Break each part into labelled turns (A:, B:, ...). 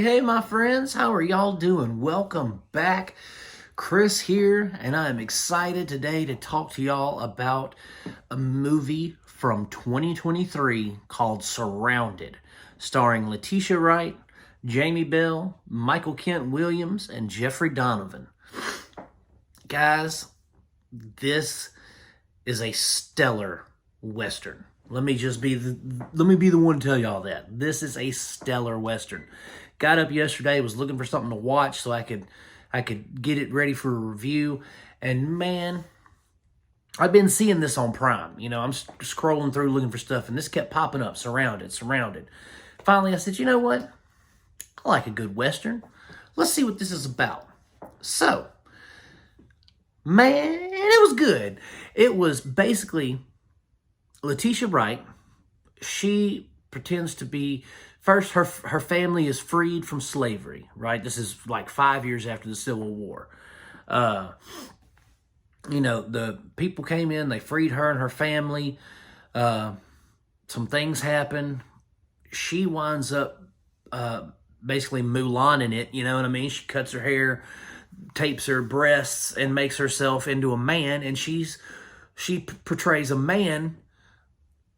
A: Hey, my friends, how are y'all doing? Welcome back. Chris here, and I'm excited today to talk to y'all about a movie from 2023 called Surrounded, starring Letitia Wright, Jamie Bell, Michael Kent Williams, and Jeffrey Donovan. Guys, this is a stellar Western. Let me be the one to tell y'all that. This is a stellar Western. Got up yesterday, was looking for something to watch so I could get it ready for a review. And man, I've been seeing this on Prime. You know, I'm scrolling through looking for stuff, and this kept popping up, Surrounded. Finally, I said, you know what? I like a good Western. Let's see what this is about. So, man, it was good. It was basically Letitia Wright. She pretends to be, first, her family is freed from slavery, right? This is like 5 years after the Civil War. You know, the people came in, they freed her and her family. Some things happen. She winds up basically Mulan-ing it, you know what I mean? She cuts her hair, tapes her breasts, and makes herself into a man, and she portrays a man.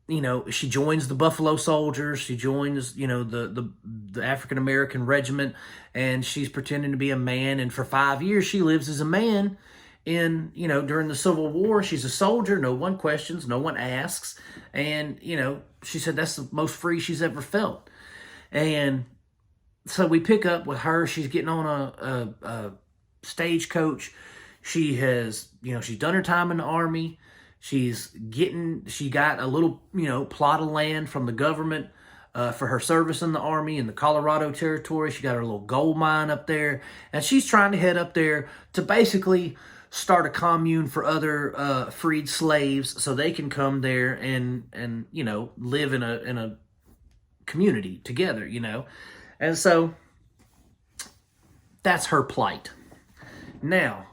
A: You know, she joins the Buffalo Soldiers. She joins, you know, the African-American regiment, and she's pretending to be a man. And for 5 years, she lives as a man. You know, during the Civil War, she's a soldier. No one questions. No one asks. And, you know, she said that's the most free she's ever felt. And so we pick up with her. She's getting on a stagecoach. She has, you know, she's done her time in the Army. She got a little, you know, plot of land from the government for her service in the Army in the Colorado Territory. She got her little gold mine up there, and she's trying to head up there to basically start a commune for other freed slaves so they can come there and you know, live in a community together, you know. And so that's her plight. Now,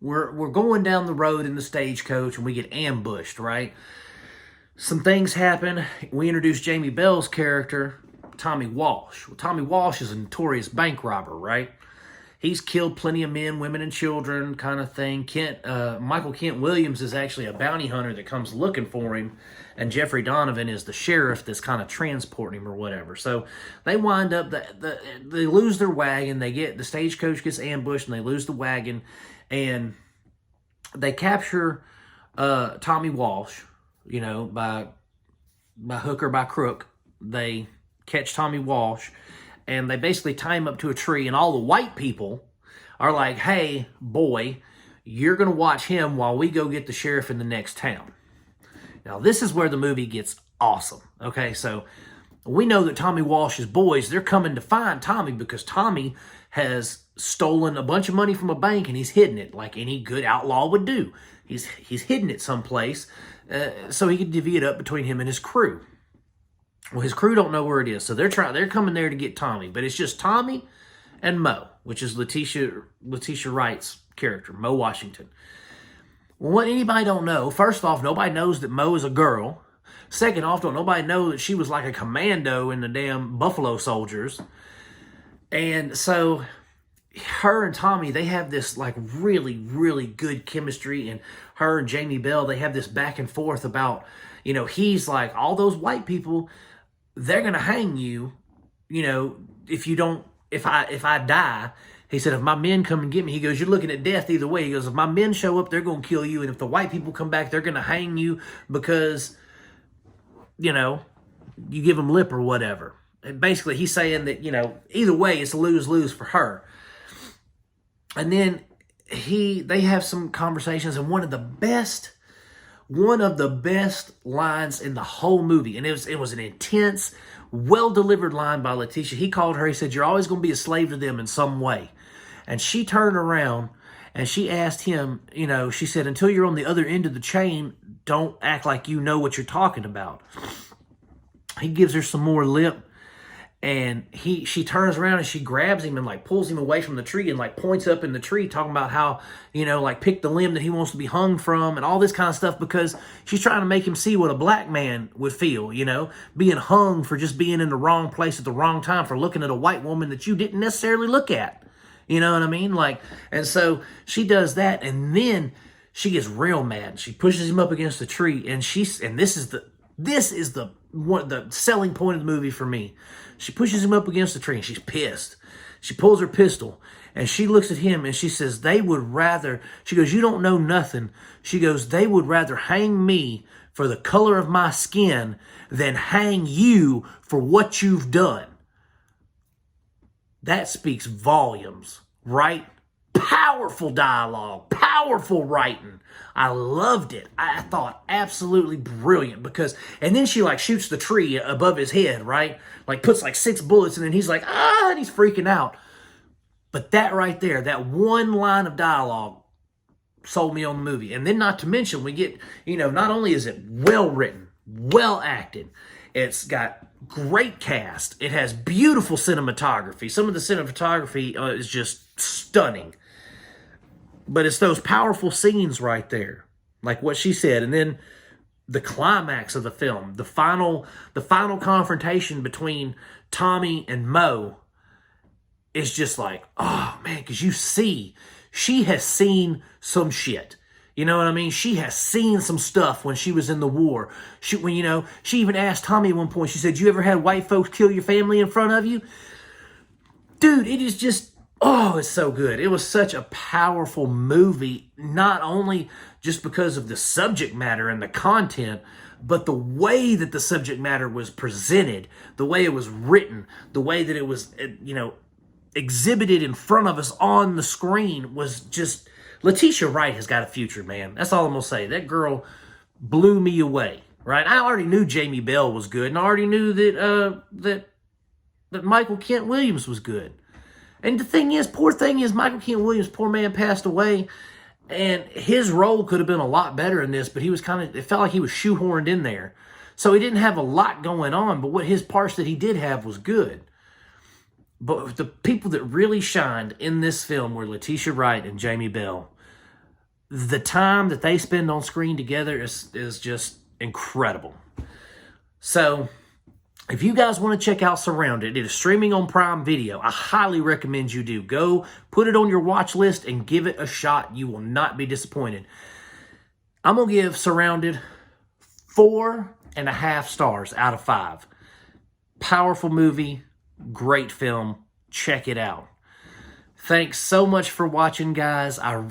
A: We're going down the road in the stagecoach, and we get ambushed, right? Some things happen. We introduce Jamie Bell's character, Tommy Walsh. Well, Tommy Walsh is a notorious bank robber, right? He's killed plenty of men, women, and children, kind of thing. Michael Kent Williams is actually a bounty hunter that comes looking for him, and Jeffrey Donovan is the sheriff that's kind of transporting him or whatever. So they wind up, they lose their wagon. The stagecoach gets ambushed, and they lose the wagon. And they capture Tommy Walsh, you know, by hook or by crook. They catch Tommy Walsh, and they basically tie him up to a tree. And all the white people are like, hey, boy, you're going to watch him while we go get the sheriff in the next town. Now, this is where the movie gets awesome. Okay, so we know that Tommy Walsh's boys, they're coming to find Tommy because Tommy has stolen a bunch of money from a bank, and he's hidden it like any good outlaw would do. He's hidden it someplace so he can divvy it up between him and his crew. Well, his crew don't know where it is, so they're coming there to get Tommy, but it's just Tommy and Mo, which is Letitia Wright's character, Mo Washington. Well, what anybody don't know, first off, nobody knows that Mo is a girl. Second off, don't nobody know that she was like a commando in the damn Buffalo Soldiers. And so her and Tommy, they have this like really, really good chemistry. And her and Jamie Bell, they have this back and forth about, you know, he's like, all those white people, they're going to hang you, you know, if I die. He said, if my men come and get me, he goes, you're looking at death either way. He goes, if my men show up, they're going to kill you. And if the white people come back, they're going to hang you because, you know, you give them lip or whatever. And basically, he's saying that, you know, either way, it's lose-lose for her. And then they have some conversations, and one of the best lines in the whole movie, and it was an intense, well-delivered line by Letitia. He called her, he said, you're always going to be a slave to them in some way. And she turned around, and she asked him, you know, she said, until you're on the other end of the chain, don't act like you know what you're talking about. He gives her some more lip. And she turns around and she grabs him and like pulls him away from the tree and like points up in the tree, talking about how, like pick the limb that he wants to be hung from and all this kind of stuff, because she's trying to make him see what a black man would feel, being hung for just being in the wrong place at the wrong time, for looking at a white woman that you didn't necessarily look at. You know what I mean? And so she does that, and then she gets real mad. She pushes him up against the tree, and this is the selling point of the movie for me. She pushes him up against the tree and she's pissed. She pulls her pistol and she looks at him and she says, she goes, "You don't know nothing." She goes, "They would rather hang me for the color of my skin than hang you for what you've done." That speaks volumes, right? Powerful dialogue, powerful writing. I loved it. I thought absolutely brilliant, and then she like shoots the tree above his head, right? Like puts like 6 bullets and then he's like, and he's freaking out. But that right there, that one line of dialogue sold me on the movie. And then not to mention, we get, not only is it well written, well acted, it's got great cast. It has beautiful cinematography. Some of the cinematography is just stunning. But it's those powerful scenes right there, like what she said. And then the climax of the film, the final confrontation between Tommy and Mo is just like, oh man, because you see, she has seen some shit. You know what I mean? She has seen some stuff when she was in the war. She even asked Tommy at one point, she said, "You ever had white folks kill your family in front of you?" Dude, it is just, it's so good. It was such a powerful movie, not only just because of the subject matter and the content, but the way that the subject matter was presented, the way it was written, the way that it was, exhibited in front of us on the screen was just... Letitia Wright has got a future, man. That's all I'm going to say. That girl blew me away, right? I already knew Jamie Bell was good, and I already knew that Michael Kent Williams was good. And the thing is, Michael Kent Williams, poor man, passed away, and his role could have been a lot better in this, but it felt like he was shoehorned in there. So he didn't have a lot going on, but what his parts that he did have was good. But the people that really shined in this film were Letitia Wright and Jamie Bell. The time that they spend on screen together is just incredible. So if you guys want to check out Surrounded, it is streaming on Prime Video. I highly recommend you do. Go put it on your watch list and give it a shot. You will not be disappointed. I'm going to give Surrounded 4.5 stars out of 5. Powerful movie, great film. Check it out. Thanks so much for watching, guys. I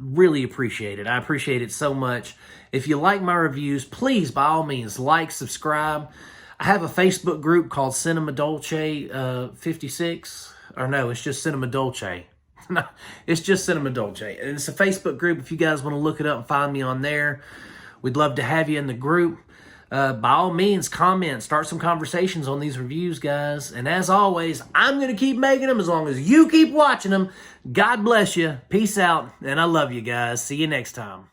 A: really appreciate it. I appreciate it so much. If you like my reviews, please, by all means, like, subscribe. I have a Facebook group called Cinema Dolce 56. Or no, it's just Cinema Dolce. No, it's just Cinema Dolce. And it's a Facebook group. If you guys want to look it up and find me on there, we'd love to have you in the group. By all means, comment. Start some conversations on these reviews, guys. And as always, I'm going to keep making them as long as you keep watching them. God bless you. Peace out. And I love you guys. See you next time.